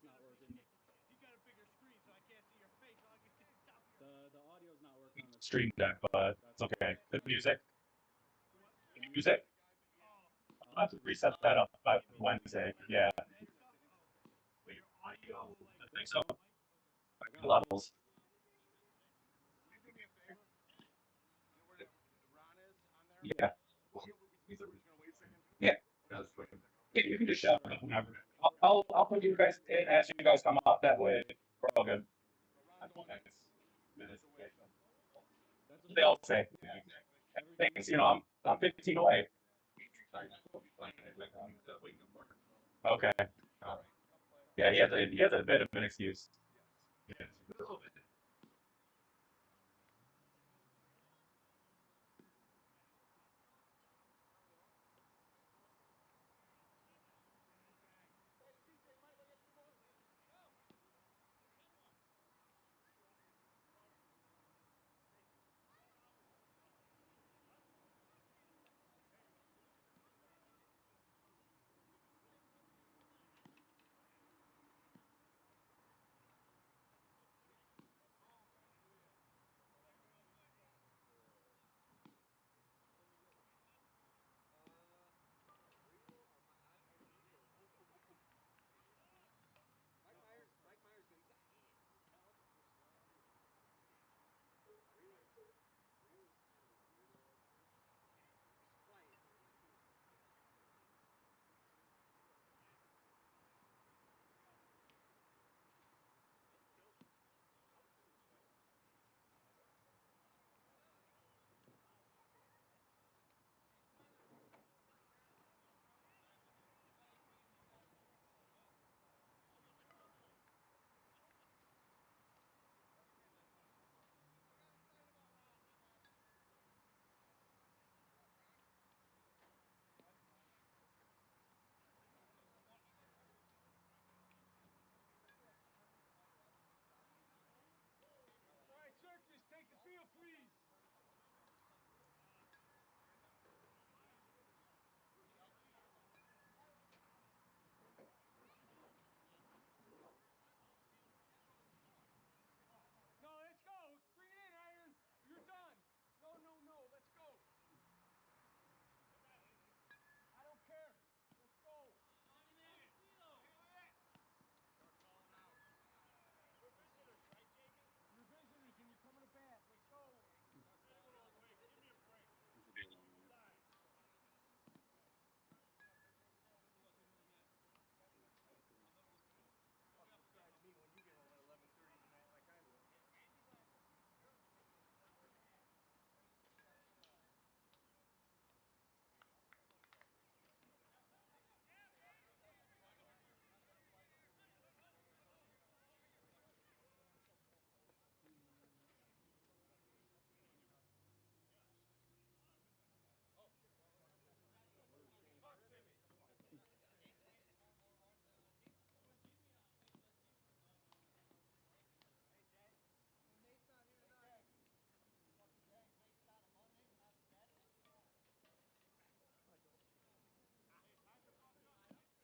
not working. The audio's not working on this Stream stream deck, deck, but that's it's okay. The fine. music, The music. music. I'll have to reset that up by Wednesday. Yeah. Wait, audio. I think so. I got audio. Levels. Yeah. Yeah. Yeah, you can just shout it whenever. I'll put you guys in as you guys come up. That way, we're all good. I don't think it's minutes away. That's They okay. all say. Everything. Things, I'm 15 away. Okay. Yeah, he has a bit of an excuse. All right, Circus, take the field, please. No, let's go. Bring it in, Iron. You're done. No, no, no. Let's go. I don't care. Let's go. You're visitors and you're coming to bat. Let's go. This will be a long one.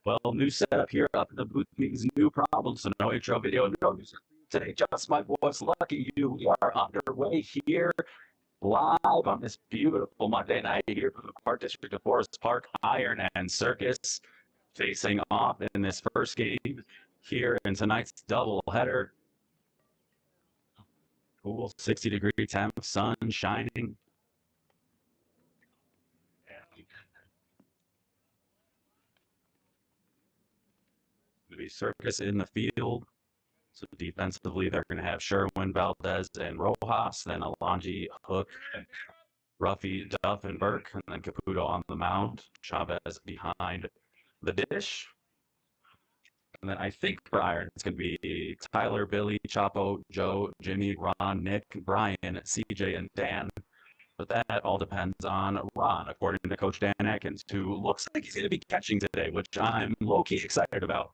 Well, new setup here up in the booth means new problems. So no intro video, no music today. Just my voice. Lucky you. We are underway here live on this beautiful Monday night here from the Park District of Forest Park. Iron and Circus facing off in this first game here in tonight's doubleheader. Cool 60-degree temp, sun shining. Maybe Circus in the field. So defensively, they're going to have Sherwin, Valdez, and Rojas, then Alonji, Hook, Ruffy, Duff, and Burke, and then Caputo on the mound. Chavez behind the dish. And then I think for Iron, it's going to be Tyler, Billy, Chapo, Joe, Jimmy, Ron, Nick, Brian, CJ, and Dan. But that all depends on Ron, according to Coach Dan Atkins, who looks like he's going to be catching today, which I'm low-key excited about.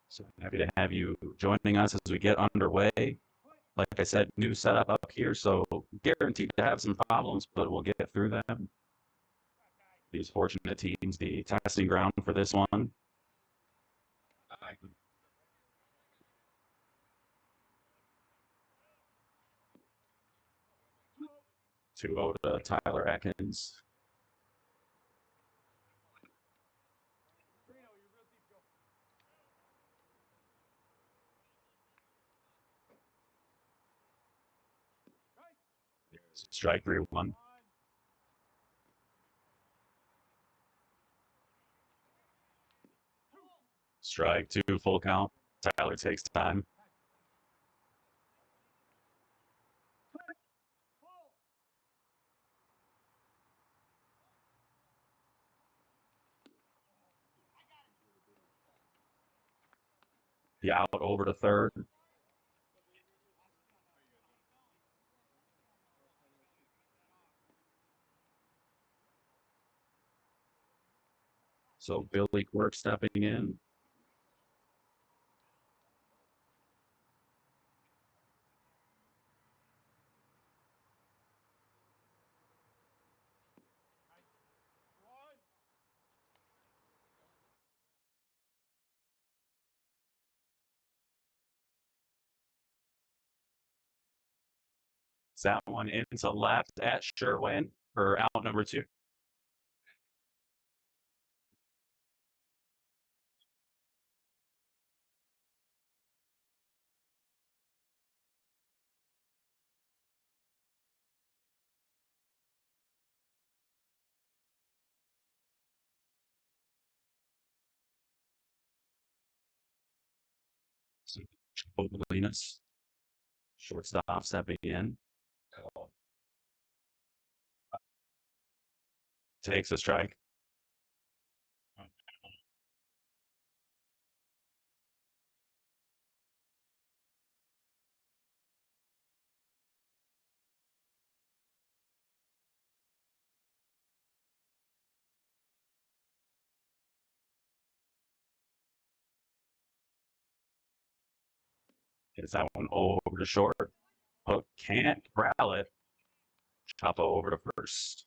So happy to have you joining us as we get underway. Like I said, new setup up here, so guaranteed to have some problems, but we'll get through them. These fortunate teams, the testing ground for this one. To go to Tyler Atkins. Strike 3-1. Strike 2, full count. Tyler takes time. The out over to third. So Billy Quirk stepping in. That one into left at Sherwin for out number 2. Linus, shortstop stepping in. Takes a strike. Hits that one over to short. Hook can't corral it. Choppa over to first.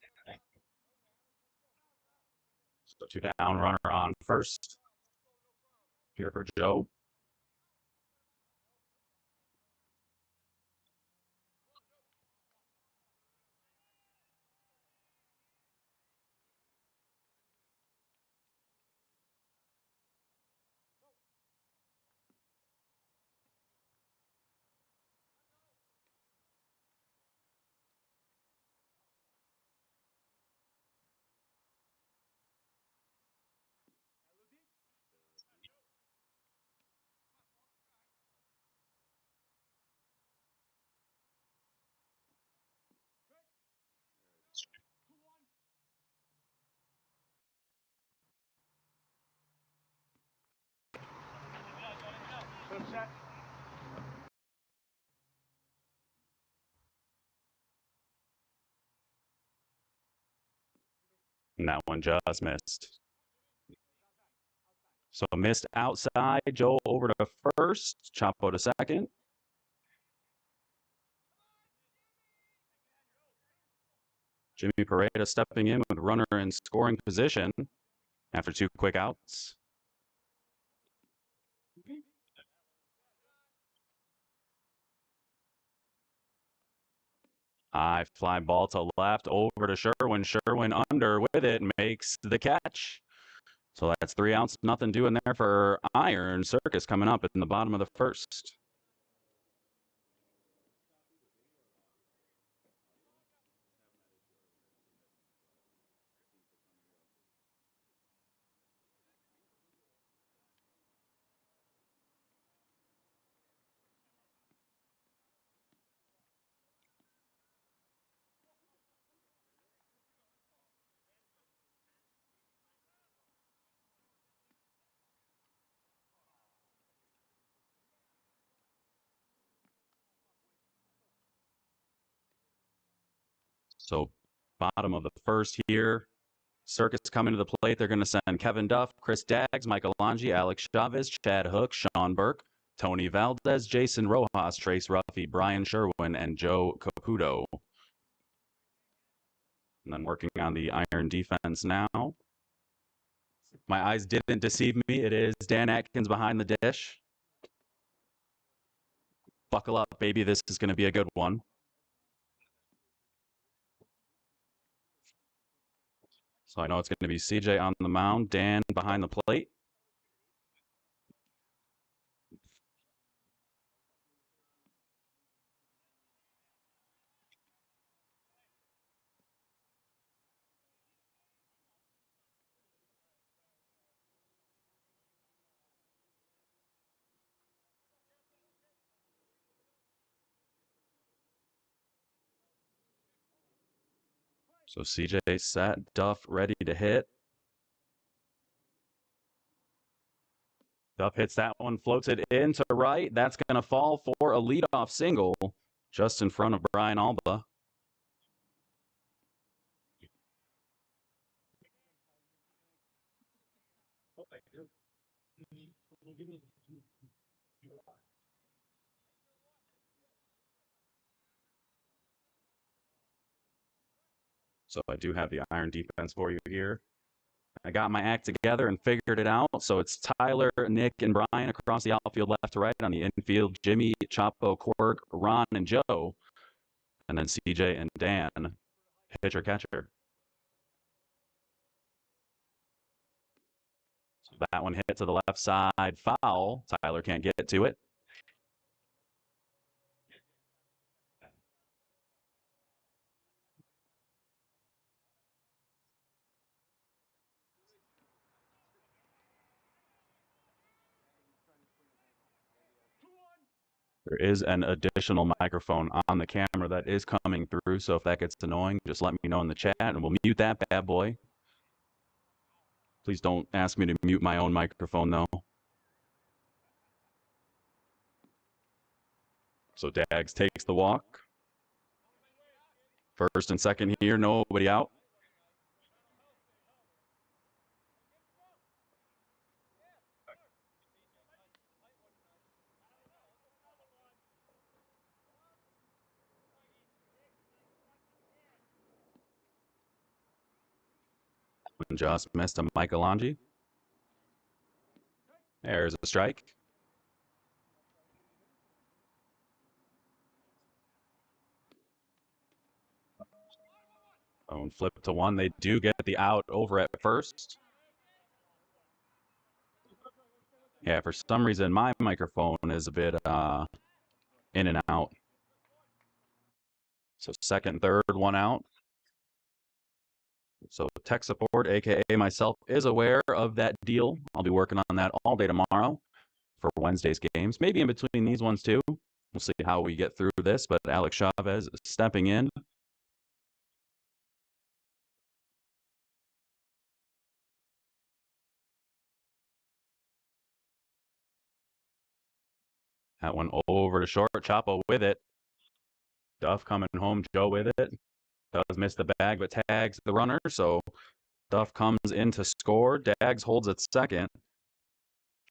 So 2 down, runner on first. Here for Joe. And that one just missed. So missed outside. Joe over to first. Chapo to second. Jimmy Pareda stepping in with runner in scoring position after 2 quick outs. High fly ball to left over to Sherwin. Sherwin under with it, makes the catch. So that's 3 outs, nothing doing there for Iron. Circus coming up in the bottom of the first. So bottom of the first here. Circus coming to the plate. They're going to send Kevin Duff, Chris Daggs, Michael Longi, Alex Chavez, Chad Hook, Sean Burke, Tony Valdez, Jason Rojas, Trace Ruffy, Brian Sherwin, and Joe Caputo. And then working on the iron defense now. My eyes didn't deceive me. It is Dan Atkins behind the dish. Buckle up, baby. This is going to be a good one. So I know it's going to be CJ on the mound, Dan behind the plate. So CJ set, Duff ready to hit. Duff hits that one, floats it into right. That's going to fall for a leadoff single just in front of Brian Alba. So I do have the iron defense for you here. I got my act together and figured it out. So it's Tyler, Nick, and Brian across the outfield left to right. On the infield, Jimmy, Chapo, Quirk, Ron, and Joe. And then CJ and Dan, pitcher catcher. So that one hit to the left side, foul. Tyler can't get to it. There is an additional microphone on the camera that is coming through, so if that gets annoying, just let me know in the chat, and we'll mute that bad boy. Please don't ask me to mute my own microphone, though. So Dags takes the walk. First and second here, nobody out. Just missed a Michelangelo. There's a strike. Oh, and flip to one. They do get the out over at first. Yeah, for some reason, my microphone is a bit in and out. So second, third, one out. So tech support, aka myself, is aware of that deal. I'll be working on that all day tomorrow for Wednesday's games. Maybe in between these ones too. We'll see how we get through this. But Alex Chavez is stepping in. That one over to short. Chapo with it. Duff coming home. Joe with it. Does miss the bag, but tags the runner. So Duff comes in to score. Dags holds at second.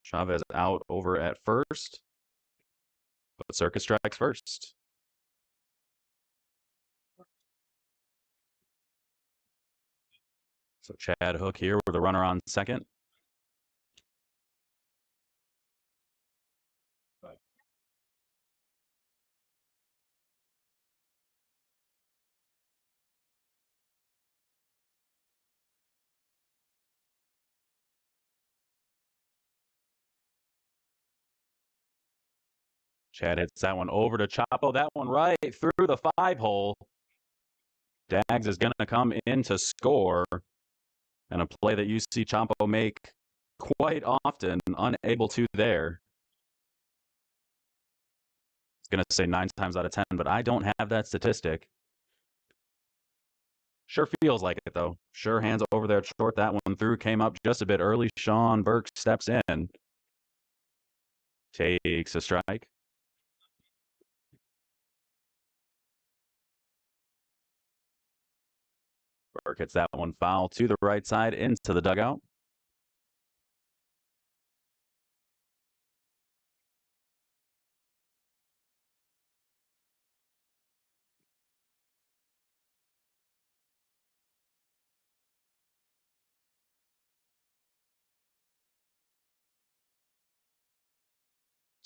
Chavez out over at first. But Circus strikes first. So Chad Hook here with a runner on second. Chad hits that one over to Chapo. That one right through the 5-hole. Dags is going to come in to score. And a play that you see Chapo make quite often, unable to there. It's going to say 9 times out of 10, but I don't have that statistic. Sure feels like it, though. Sure hands over there short. That one through, came up just a bit early. Sean Burke steps in. Takes a strike. Burke hits that one foul to the right side into the dugout.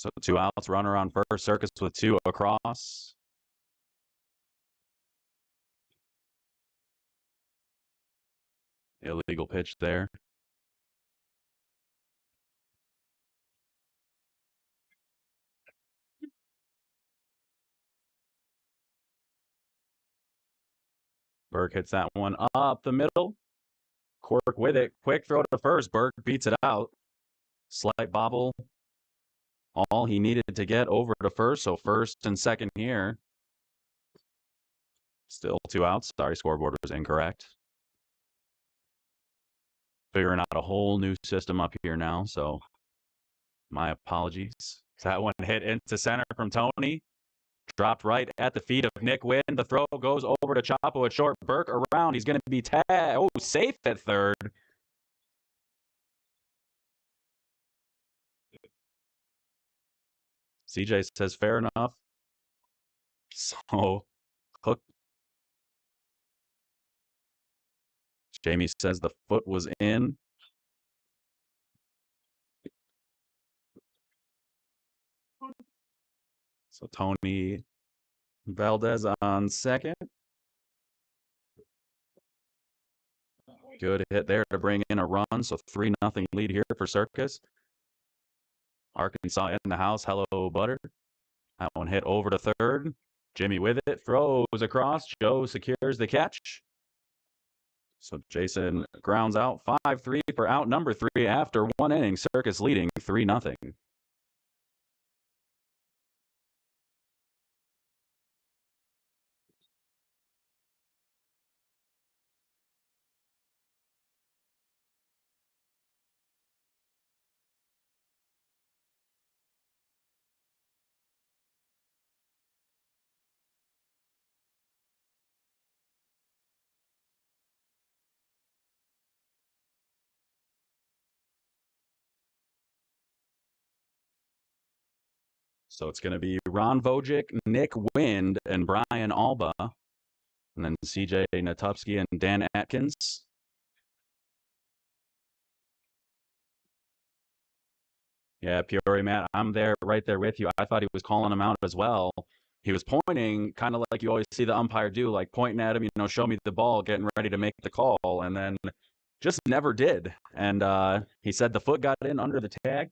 So 2 outs, runner on first. Circus with 2 across. Illegal pitch there. Burke hits that one up the middle. Quirk with it. Quick throw to first. Burke beats it out. Slight bobble. All he needed to get over to first. So first and second here. Still 2 outs. Sorry, scoreboard was incorrect. Figuring out a whole new system up here now. So my apologies. That one hit into center from Tony. Dropped right at the feet of Nick Wynn. The throw goes over to Chapo at short. Burke around. He's going to be tagged. Oh, safe at third. CJ says fair enough. So Hook. Jamie says the foot was in. So Tony Valdez on second. Good hit there to bring in a run. So 3-0 lead here for Circus. Arkansas in the house. Hello, Butter. That one hit over to third. Jimmy with it. Throws across. Joe secures the catch. So Jason grounds out 5-3 for out number 3 after 1 inning. Circus leading 3-0. So it's going to be Ron Vojic, Nick Wind, and Brian Alba. And then CJ Natupsky and Dan Atkins. Yeah, Peoria, Matt, I'm there, right there with you. I thought he was calling him out as well. He was pointing, kind of like you always see the umpire do, like pointing at him, show me the ball, getting ready to make the call, and then just never did. And he said the foot got in under the tag.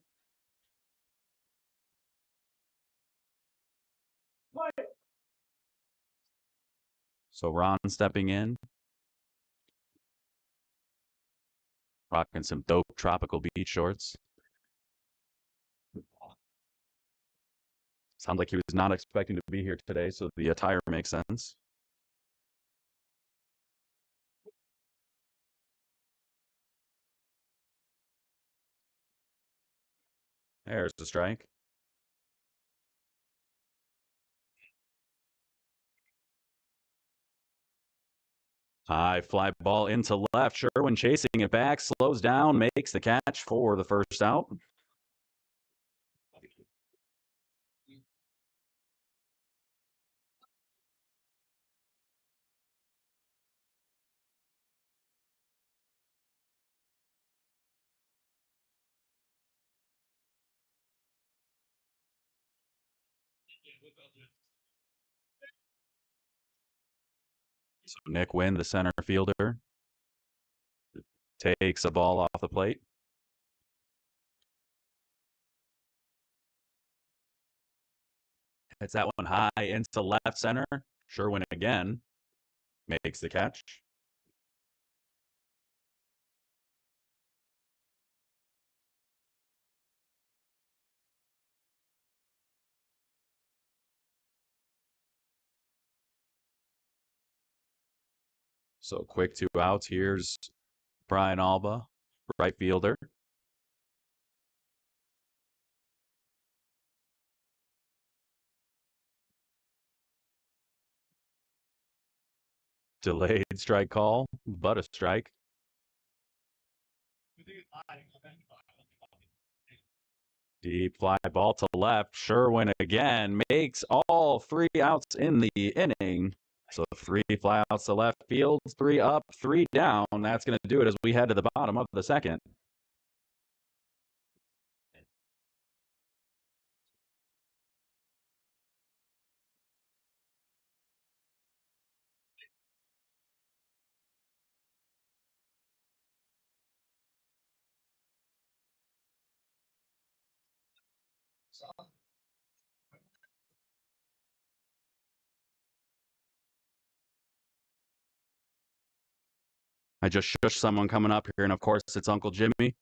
So Ron stepping in. Rocking some dope tropical beach shorts. Sounds like he was not expecting to be here today, so the attire makes sense. There's the strike. High fly ball into left. Sherwin chasing it back, slows down, makes the catch for the first out. So Nick Wynn, the center fielder, takes a ball off the plate. Hits that one high into left center. Sherwin again makes the catch. So quick 2 outs. Here's Brian Alba, right fielder. Delayed strike call, but a strike. Deep fly ball to left. Sherwin again makes all 3 outs in the inning. So 3 fly outs to left field, 3 up, 3 down. That's going to do it as we head to the bottom of the second. I just shushed someone coming up here, and of course, it's Uncle Jimmy,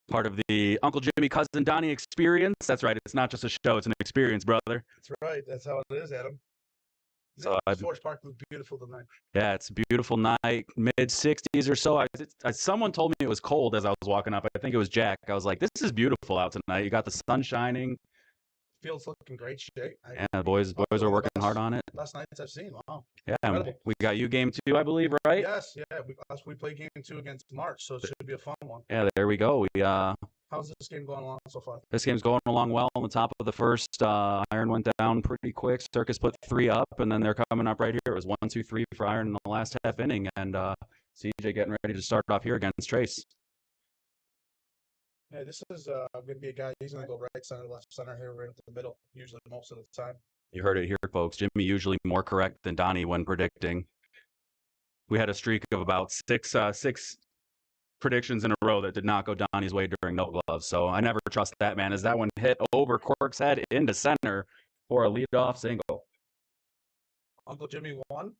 part of the Uncle Jimmy Cousin Donnie experience. That's right. It's not just a show; it's an experience, brother. That's right. That's how it is, Adam. So Forest Park was beautiful tonight. Yeah, it's a beautiful night, mid 60s or so. Someone told me it was cold as I was walking up. I think it was Jack. I was like, "This is beautiful out tonight. You got the sun shining." Field's looking great shape. Yeah, the boys are working hard on it. Last nights I've seen. Wow. Yeah, Incredible. we got you game 2, I believe, right? Yes, yeah. We play game 2 against March, so it should be a fun one. Yeah, there we go. How's this game going along so far? This game's going along well. On the top of the first, Iron went down pretty quick. Circus put 3 up, and then they're coming up right here. It was 1, 2, 3 for Iron in the last half inning, and CJ getting ready to start off here against Trace. Yeah, this is going to be a guy. He's going to go right center, left center here, right in the middle, usually most of the time. You heard it here, folks. Jimmy usually more correct than Donnie when predicting. We had a streak of about six predictions in a row that did not go Donnie's way during no gloves. So I never trust that, man. As that one hit over Quirk's head into center for a leadoff single. Uncle Jimmy 1,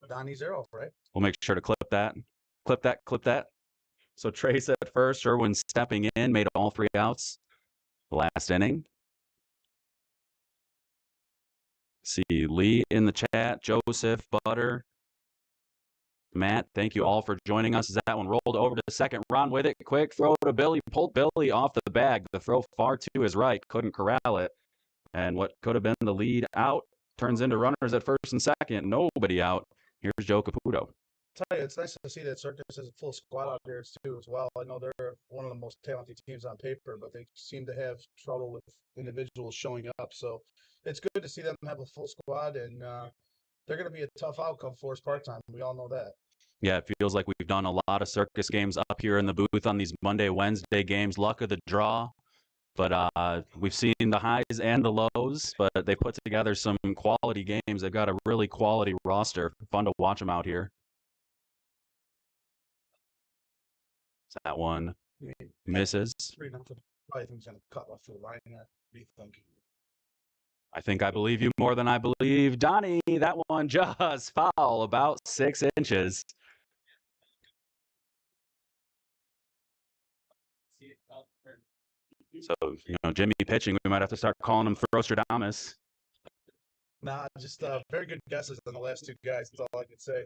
Donnie 0, right? We'll make sure to clip that. Clip that. So Trace at first, Sherwin stepping in, made all 3 outs. The last inning. See Lee in the chat, Joseph, Butter, Matt, thank you all for joining us. As that one rolled over to second, Ron with it. Quick throw to Billy, pulled Billy off the bag. The throw far to his right, couldn't corral it. And what could have been the lead out turns into runners at first and second. Nobody out. Here's Joe Caputo. Tell you, it's nice to see that Circus has a full squad out there too as well. I know they're one of the most talented teams on paper, but they seem to have trouble with individuals showing up. So it's good to see them have a full squad, and they're going to be a tough outcome for us part-time. We all know that. Yeah, it feels like we've done a lot of Circus games up here in the booth on these Monday, Wednesday games. Luck of the draw. But we've seen the highs and the lows, but they put together some quality games. They've got a really quality roster. Fun to watch them out here. That one misses. 3-0. I think he's going to cut off the line there. What do you think? I believe you more than I believe Donnie. That one just foul about 6 inches. So, Jimmy pitching, we might have to start calling him Throstradamus. Nah, just very good guesses on the last 2 guys. That's all I can say.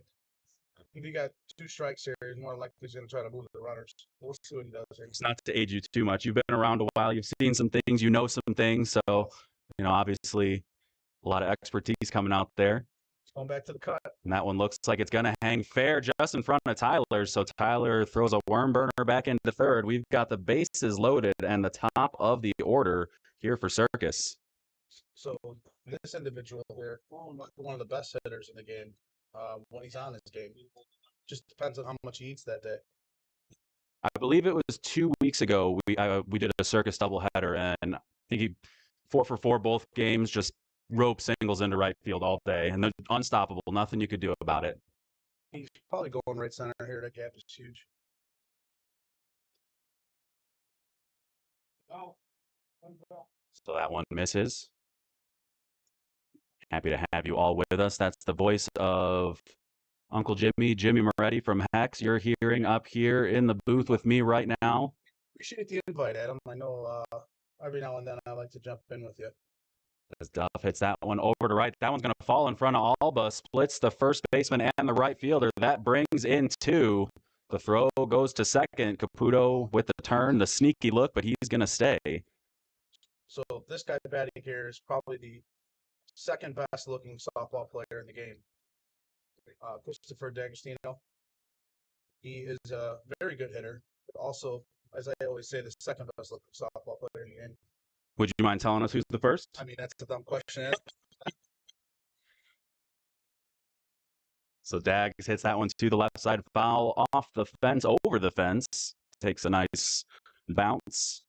If you got 2 strikes here, he's more likely he's going to try to move the runners. We'll see what he does here. It's not to age you too much. You've been around a while. You've seen some things. You know some things. So, obviously a lot of expertise coming out there. Going back to the cut. And that one looks like it's going to hang fair just in front of Tyler. So Tyler throws a worm burner back into third. We've got the bases loaded and the top of the order here for Circus. So this individual here, one of the best hitters in the game when he's on his game. Just depends on how much he eats that day. I believe it was 2 weeks ago we did a Circus doubleheader, and I think he 4 for 4 both games, just rope singles into right field all day, and they're unstoppable. Nothing you could do about it. He's probably going right center here. That gap is huge. So that one misses. Happy to have you all with us. That's the voice of Uncle Jimmy, Jimmy Moretti from Hex. You're hearing up here in the booth with me right now. Appreciate the invite, Adam. I know every now and then I like to jump in with you. As Duff hits that one over to right, that one's going to fall in front of Alba, splits the first baseman and the right fielder. That brings in 2. The throw goes to second. Caputo with the turn, the sneaky look, but he's going to stay. So this guy batting here is probably the second best looking softball player in the game. Christopher D'Agostino. He is a very good hitter, but also, as I always say, the second best looking softball player in the game. Would you mind telling us who's the first? I mean, that's a dumb question. So Dags hits that one to the left side, foul off the fence, over the fence. Takes a nice bounce.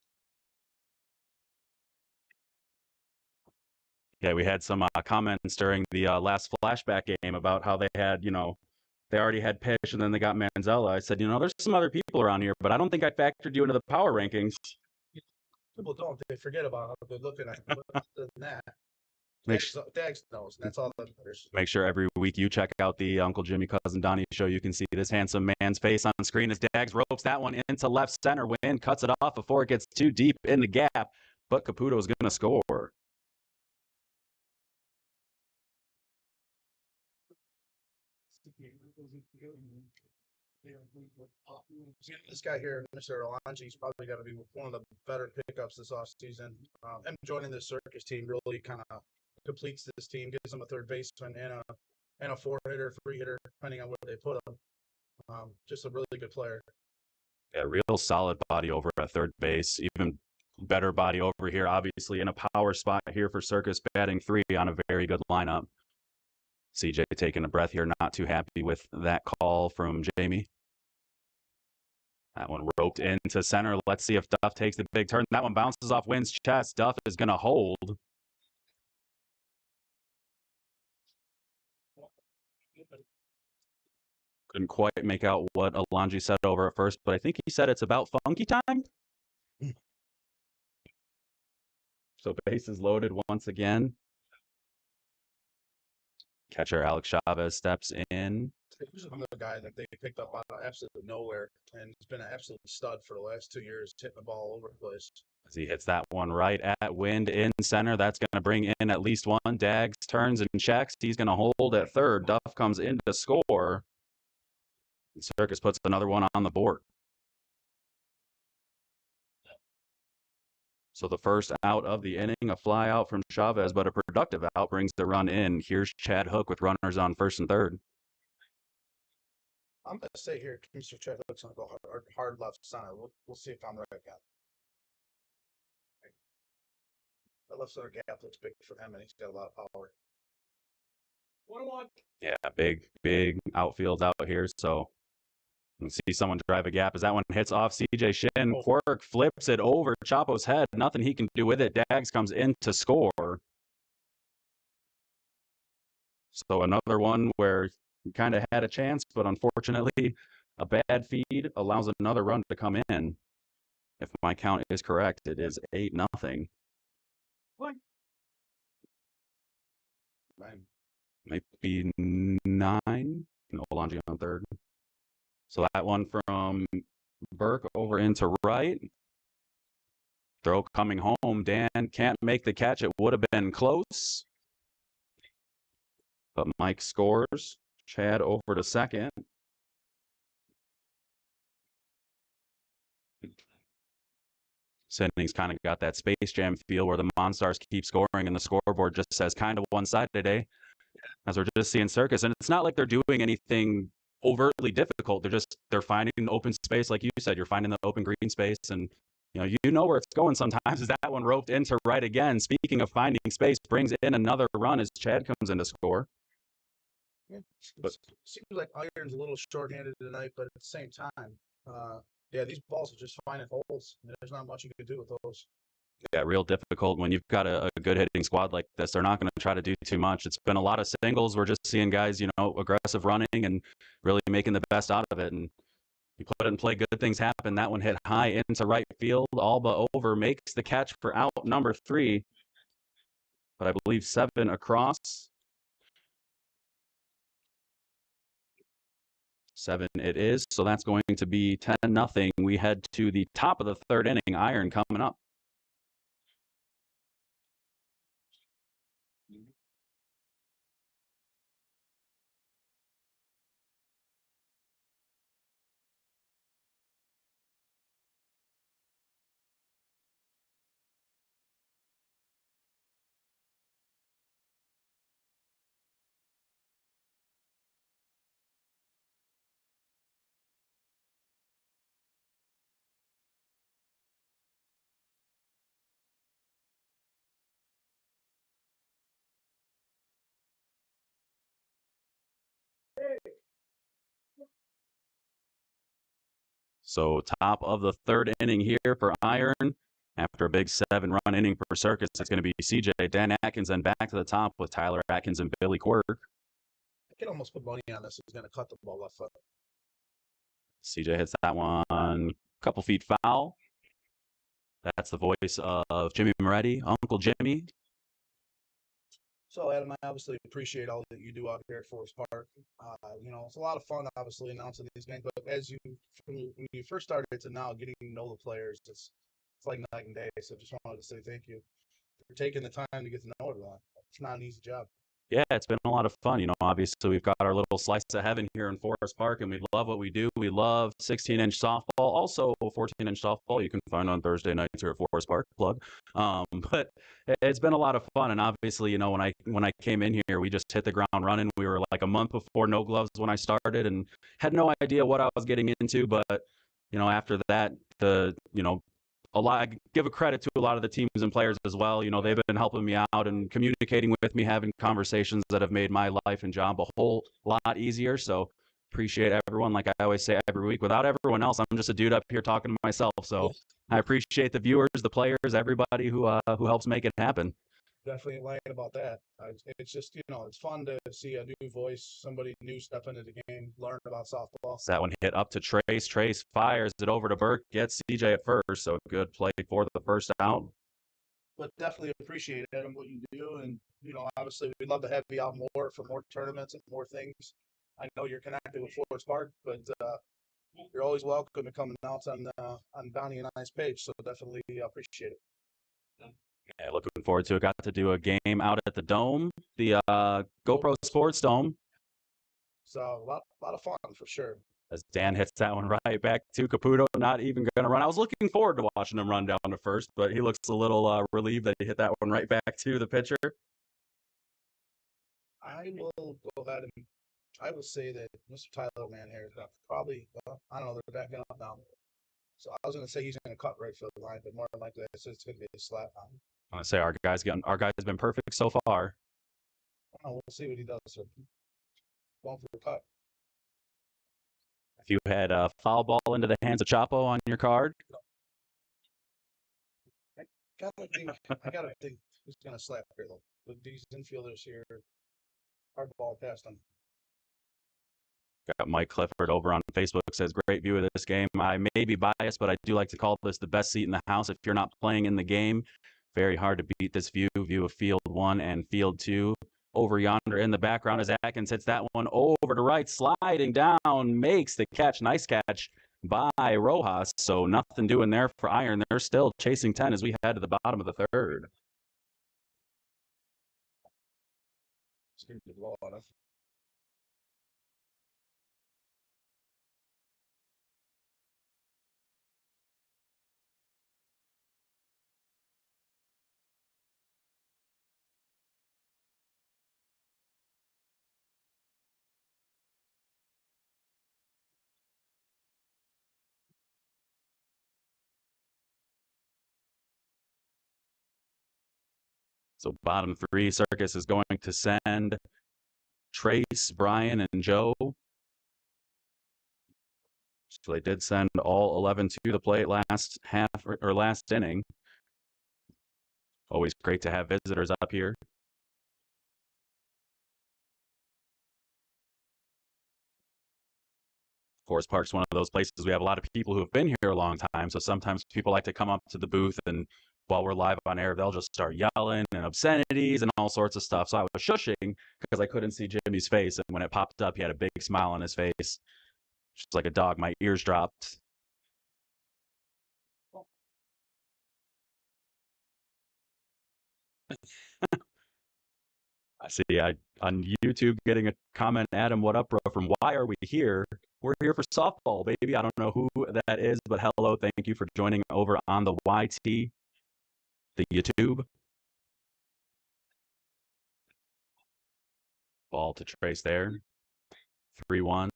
Yeah, we had some comments during the last flashback game about how they had, they already had Pitch and then they got Manzella. I said, there's some other people around here, but I don't think I factored you into the power rankings. People don't. They forget about how good looking I am. But other than that, Make, Dags knows. And that's all that matters. make sure every week you check out the Uncle Jimmy Cousin Donnie show. You can see this handsome man's face on screen as Dags ropes that one into left center. Win cuts it off before it gets too deep in the gap, but Caputo's going to score. This guy here, Mr. Alonji, he's probably got to be one of the better pickups this offseason. Him joining the Circus team really kind of completes this team, gives them a third baseman and a four hitter, three hitter, depending on where they put him. Just a really good player. Yeah, real solid body over at third base. Even better body over here, obviously in a power spot here for Circus, batting 3 on a very good lineup. CJ taking a breath here, not too happy with that call from Jamie. That one roped into center. Let's see if Duff takes the big turn. That one bounces off Wynn's chest. Duff is going to hold. Couldn't quite make out what Alonji said over at first, but I think he said it's about funky time. So bases loaded once again. Catcher Alex Chavez steps in. He's another guy that they picked up out of absolutely nowhere, and he's been an absolute stud for the last 2 years, hitting the ball all over the place. As he hits that one right at Wind in center, that's going to bring in at least one. Dags turns and checks. He's going to hold at third. Duff comes in to score. And Circus puts another one on the board. So the first out of the inning, a fly out from Chavez, but a productive out brings the run in. Here's Chad Hook with runners on first and third. I'm going to say here, Mr. Chad Hook's going to go hard left center. We'll see if I'm right again. The left center gap looks big for him, and he's got a lot of power. 1-1. Yeah, big outfield out here. So you can see someone drive a gap as that one hits off CJ Shin. Quirk flips it over Chapo's head. Nothing he can do with it. Dags comes in to score. So another one where he kind of had a chance, but unfortunately a bad feed allows another run to come in. If my count is correct, it is 8-0. Might be 9. No, Alonji on third. So that one from Burke over into right. Throw coming home. Dan can't make the catch. It would have been close. But Mike scores. Chad over to second. Senning's kind of got that Space Jam feel where the Monstars keep scoring and the scoreboard just says kind of one-sided today, as we're just seeing Circus. And it's not like they're doing anything overtly difficult. They're finding an open space, like you said. You're finding the open green space, and you know where it's going sometimes. Is that one roped into right again? Speaking of finding space, brings in another run as Chad comes in to score. Yeah, but seems like Iron's a little short-handed tonight, but at the same time, yeah, these balls are just finding holes. There's not much you can do with those. Yeah, real difficult when you've got a good hitting squad like this. They're not going to try to do too much. It's been a lot of singles. We're just seeing guys, aggressive running and really making the best out of it. And you put it in play, good things happen. That one hit high into right field, all but over, makes the catch for out number 3. But I believe 7 across. 7 it is. So that's going to be 10-0. We head to the top of the third inning. Iron coming up. So top of the third inning here for Iron. After a big 7-run inning for Circus, it's going to be CJ, Dan Atkins, and back to the top with Tyler Atkins and Billy Quirk. I can almost put money on this. He's going to cut the ball left foot. CJ hits that one a couple feet foul. That's the voice of Jimmy Moretti, Uncle Jimmy. So, Adam, I obviously appreciate all that you do out here at Forest Park. It's a lot of fun, obviously, announcing these games. But when you first started to now getting to know the players, it's like night and day. So, just wanted to say thank you for taking the time to get to know everyone. It's not an easy job. Yeah, it's been a lot of fun. Obviously we've got our little slice of heaven here in Forest Park, and we love what we do. We love 16-inch softball, also 14-inch softball. You can find on Thursday nights here at Forest Park. Plug. But it's been a lot of fun, and obviously, when I came in here, we just hit the ground running. We were like a month before no gloves when I started, and had no idea what I was getting into. But after that, I give a credit to a lot of the teams and players as well. They've been helping me out and communicating with me, having conversations that have made my life and job a whole lot easier. So appreciate everyone. Like I always say every week, without everyone else, I'm just a dude up here talking to myself. So I appreciate the viewers, the players, everybody who helps make it happen. Definitely lying about that. It's just, it's fun to see a new voice, somebody new step into the game, learn about softball. So that one hit up to Trace. Trace fires it over to Burke, gets CJ at first. So good play for the first out. But definitely appreciate it and what you do. And, obviously we'd love to have you out more for more tournaments and more things. I know you're connected with Forest Park, but you're always welcome to come announce on Donnie and I's page. So definitely appreciate it. Yeah, looking forward to it. Got to do a game out at the Dome, the GoPro Sports Dome. So a lot of fun for sure. As Dan hits that one right back to Caputo, not even going to run. I was looking forward to watching him run down to first, but he looks a little relieved that he hit that one right back to the pitcher. I will go ahead and I will say that Mr. Tyler Manhair is probably, I don't know, they're backing up now. So I was going to say he's going to cut right for the line, but more than likely it's going to be a slap on. I'm going to say our guy's been perfect so far. I don't know, we'll see what he does. So going for the cut. If you had a foul ball into the hands of Chapo on your card, I gotta think who's going to slap here though. With these infielders here, hard ball past them. got Mike Clifford over on Facebook, says, great view of this game. I may be biased, but I do like to call this the best seat in the house if you're not playing in the game. Very hard to beat this view of Field 1 and Field 2. Over yonder in the background as Atkins hits that one over to right, sliding down, makes the catch. Nice catch by Rojas. So nothing doing there for Iron. They're still chasing 10 as we head to the bottom of the third. So bottom three, Circus is going to send Trace, Brian, and Joe. So they did send all 11 to the plate last inning. Always great to have visitors up here. Forest Park's one of those places we have a lot of people who have been here a long time. So sometimes people like to come up to the booth, and while we're live on air, they'll just start yelling and obscenities and all sorts of stuff. So I was shushing because I couldn't see Jimmy's face. And when it popped up, he had a big smile on his face. Just like a dog, my ears dropped. I see on YouTube getting a comment, Adam, what up, bro, from Why Are We Here? We're here for softball, baby. I don't know who that is, but hello. Thank you for joining over on the YT, the YouTube. Ball to Trace there. 3-1.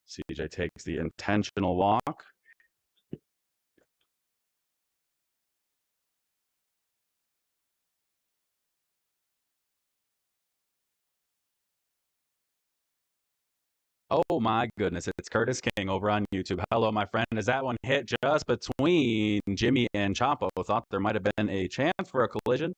CJ takes the intentional walk. Oh my goodness, it's Curtis King over on YouTube. Hello, my friend. Is that one hit just between Jimmy and Chapo? Thought there might have been a chance for a collision.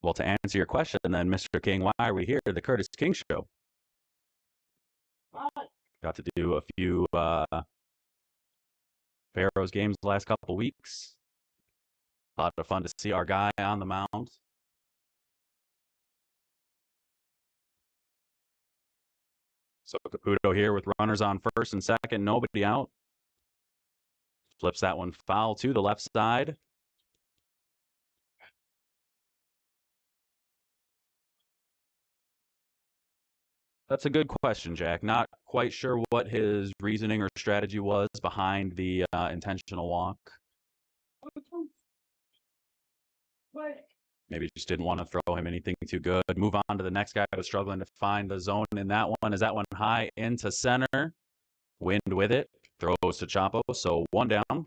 Well, to answer your question, then, Mr. King, why are we here? The Curtis King Show. Got to do a few Pharaohs games the last couple weeks. A lot of fun to see our guy on the mound. So Caputo here with runners on first and second, nobody out. Flips that one foul to the left side. That's a good question, Jack. Not quite sure what his reasoning or strategy was behind the intentional walk. Maybe just didn't want to throw him anything too good. Move on to the next guy who was struggling to find the zone in that one. Is that one high into center? Wind with it. Throws to Chapo. So one down.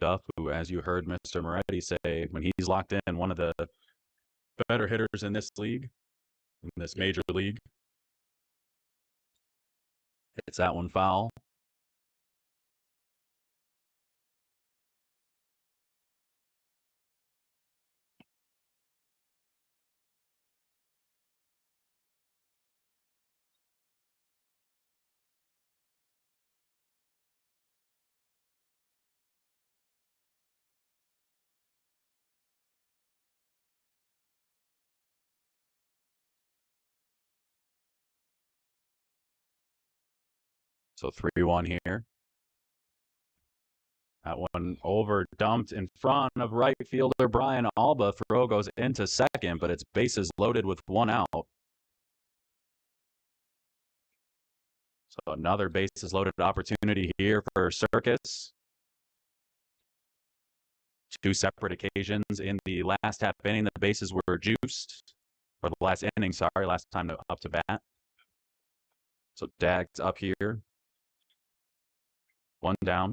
Duff, who, as you heard Mr. Moretti say, when he's locked in, one of the better hitters in this league, in this major league. Hits that one foul. So 3-1 here. That one over dumped in front of right fielder Brian Alba. Throw goes into second, but it's bases loaded with one out. So another bases loaded opportunity here for Circus. Two separate occasions in the last half inning, the bases were juiced. Or the last inning, sorry, last time up to bat. So Dag's up here. One down.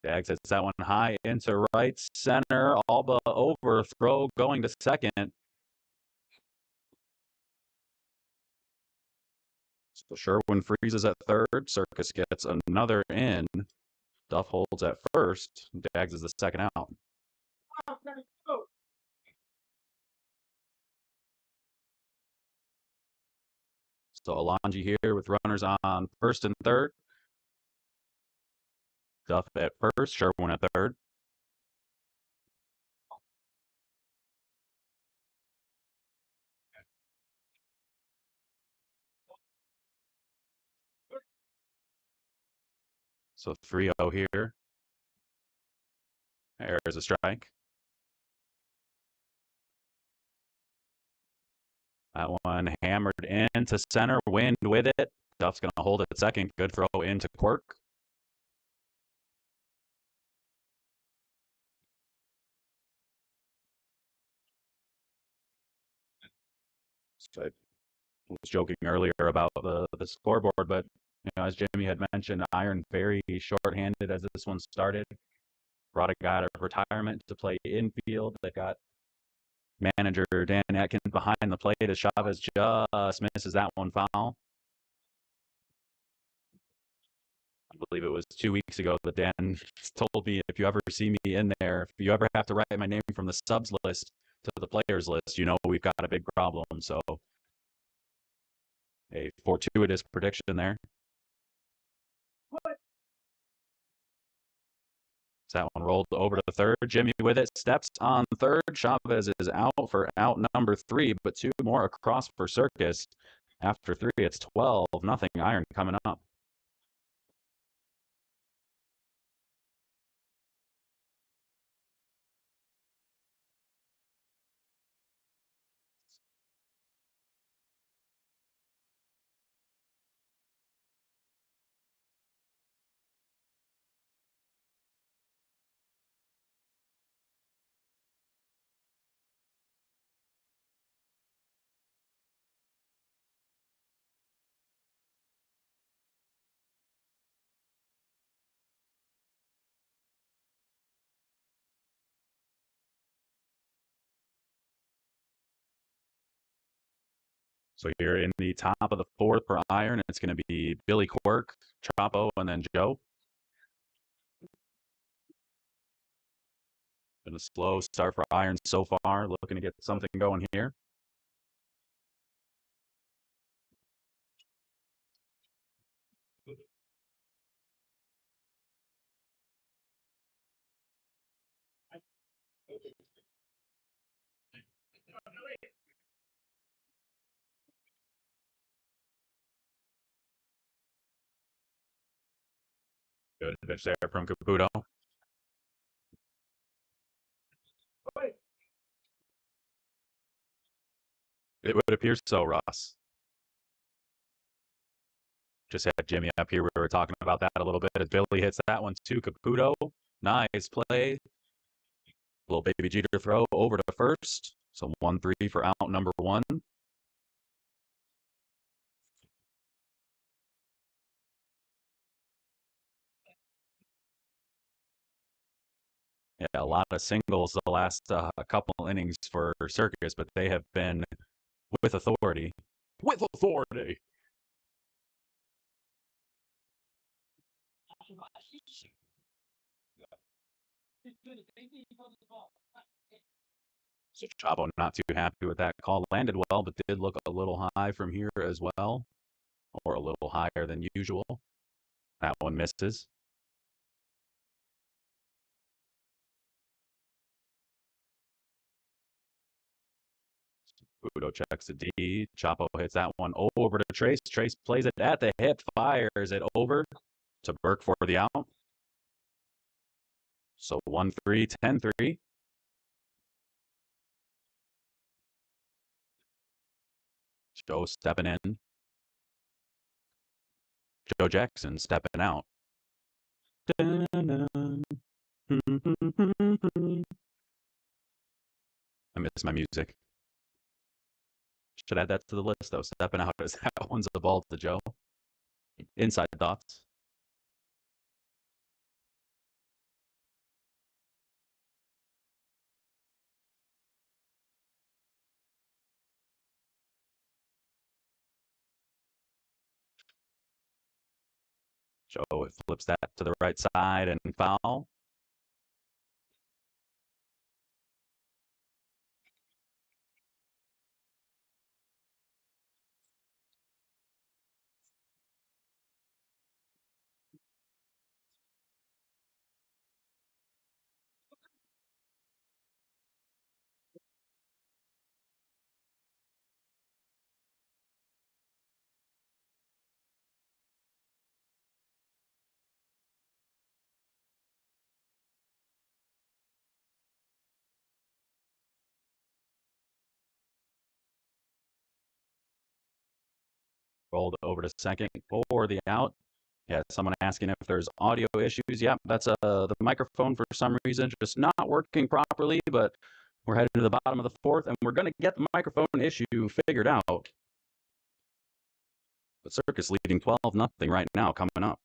Dags hits that one high into right center. Alba overthrow going to second. So Sherwin freezes at third. Circus gets another in. Duff holds at first. Dags is the second out. So Alonji here with runners on first and third. Duff at first. Sherwin at third. So 3-0 here. There's a strike. That one hammered into center. Wind with it. Duff's going to hold it at second. Good throw into Quirk. So I was joking earlier about the scoreboard, but as Jimmy had mentioned, Iron very short-handed as this one started. Brought a guy out of retirement to play infield. They got manager Dan Atkins behind the plate as Chavez just misses that one foul. I believe it was 2 weeks ago that Dan told me, if you ever see me in there, if you ever have to write my name from the subs list to the players list, we've got a big problem. So a fortuitous prediction there. That one rolled over to third. Jimmy with it. Steps on third. Chavez is out for out number 3, but 2 more across for Circus. After 3, it's 12-0 Iron coming up. So you're in the top of the fourth per iron. It's going to be Billy Quirk, Chapo, and then Joe. Been a slow start for irons so far. Looking to get something going here. Good pitch there from Caputo. It would appear so, Ross. Just had Jimmy up here. We were talking about that a little bit as Billy hits that one too. Caputo, nice play. Little baby Jeter throw over to first. So 1-3 for out number one. Yeah, a lot of singles the last couple innings for Circus, but they have been with authority. With authority. So Chavo not too happy with that call. Landed well, but did look a little high from here as well, or a little higher than usual. That one misses. Udo checks the D. Chapo hits that one over to Trace. Trace plays it at the hip, fires it over to Burke for the out. So 1-3, 10-3. Joe stepping in. Joe Jackson stepping out. I miss my music. Should add that to the list, though. Stepping out as that one's a ball to Joe. Inside thoughts. Joe flips that to the right side and foul. Rolled over to second for the out. Yeah, someone asking if there's audio issues. Yeah, that's the microphone for some reason just not working properly, but we're heading to the bottom of the fourth, and we're going to get the microphone issue figured out. But Circus leading 12-0 right now coming up.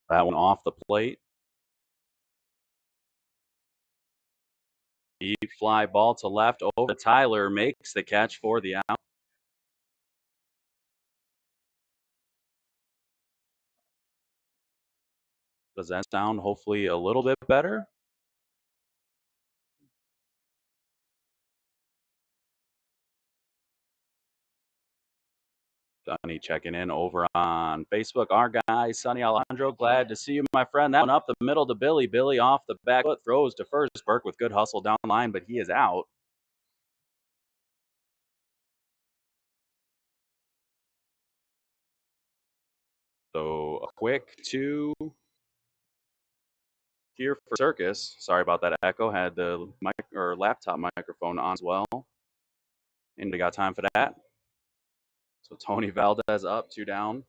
That one off the plate. Deep fly ball to left over. Tyler makes the catch for the out. Does that sound hopefully a little bit better? Sonny checking in over on Facebook. Our guy, Sonny Alejandro, glad to see you, my friend. That one up the middle to Billy. Billy off the back foot, throws to first. Burke with good hustle down the line, but he is out. So a quick 2 here for Circus. Sorry about that echo. Had the mic or laptop microphone on as well. Anybody got time for that? So Tony Valdez up, 2 down.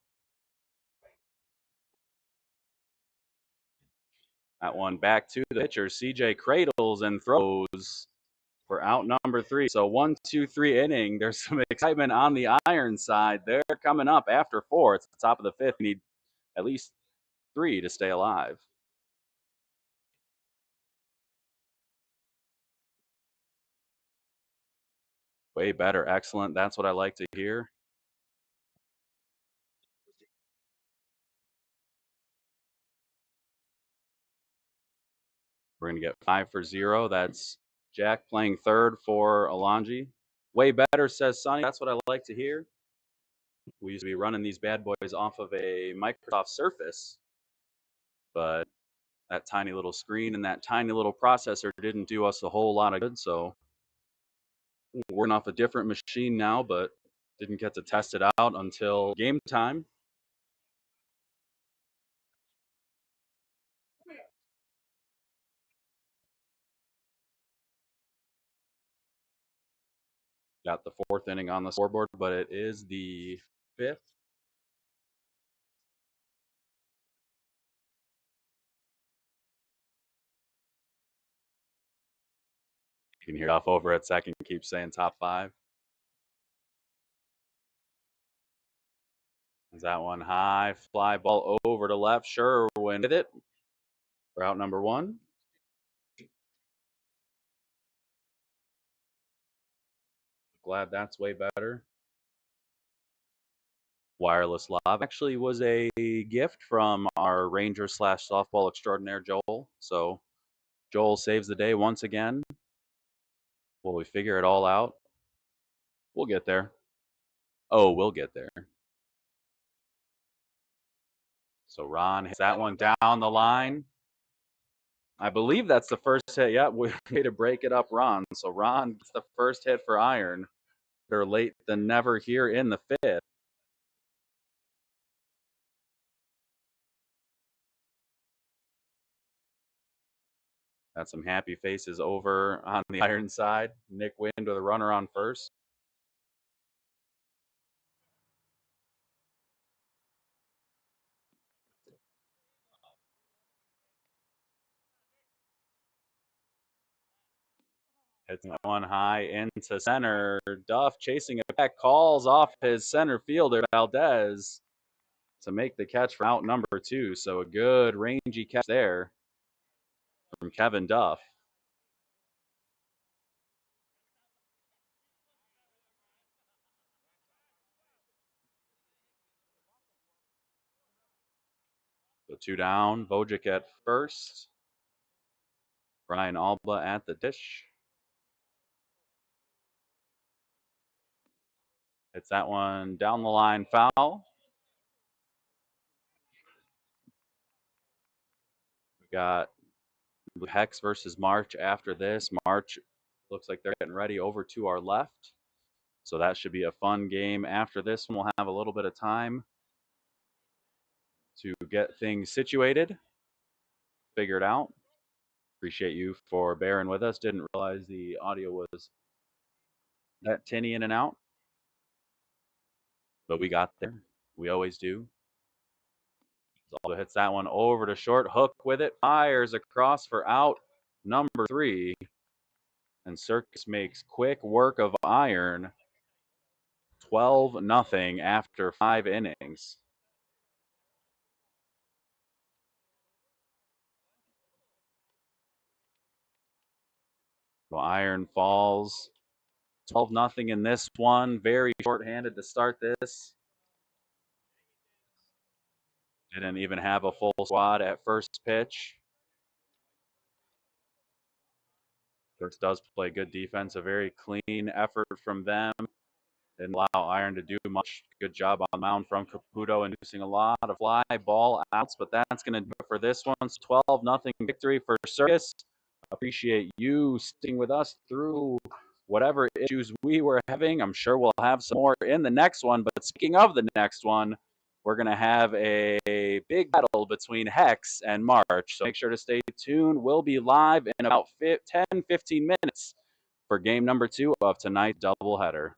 That one back to the pitcher. CJ cradles and throws for out number 3. So 1, 2, 3 inning. There's some excitement on the Iron side. They're coming up after 4. It's the top of the 5th. Need at least 3 to stay alive. Way better. Excellent. That's what I like to hear. We're going to get 5 for 0. That's Jack playing third for Alonji. Way better, says Sonny. That's what I like to hear. We used to be running these bad boys off of a Microsoft Surface, but that tiny little screen and that tiny little processor didn't do us a whole lot of good. So we're working off a different machine now, but didn't get to test it out until game time. Got the 4th inning on the scoreboard, but it is the 5th. You can hear off over at second, keep saying top 5. Is that one high? Fly ball over to left. Sherwin with it. For out number 1. Glad that's way better. Wireless Live actually was a gift from our Ranger / softball extraordinaire, Joel. So Joel saves the day once again. Will we figure it all out? We'll get there. Oh, we'll get there. So Ron hits that one down the line. I believe that's the first hit. Yeah, way to break it up, Ron. So Ron gets the first hit for Iron. They're late than never here in the 5th. Got some happy faces over on the Iron side. Nick Wind with a runner on first. Hits that one high into center. Duff chasing it back, calls off his center fielder, Valdez, to make the catch for out number 2. So a good rangy catch there from Kevin Duff. So 2 down. Vojic at first. Brian Alba at the dish. Hits that one down the line, foul. We got Hex versus March after this. March looks like they're getting ready over to our left. So that should be a fun game after this one. We'll have a little bit of time to get things situated, figured out. Appreciate you for bearing with us. Didn't realize the audio was that tinny in and out. But we got there. We always do. Also hits that one over to short. Hook with it. Fires across for out number 3. And Circus makes quick work of Iron. 12-0 after 5 innings. So Iron falls 12-0 in this one. Very short-handed to start this. Didn't even have a full squad at first pitch. Circus does play good defense, a very clean effort from them. Didn't allow Iron to do much. Good job on the mound from Caputo, inducing a lot of fly ball outs, but that's going to do it for this one. 12-0 victory for Circus. Appreciate you sticking with us through whatever issues we were having. I'm sure we'll have some more in the next one, but speaking of the next one, we're going to have a big battle between Hex and March, so make sure to stay tuned. We'll be live in about 10-15 minutes for game number 2 of tonight's doubleheader.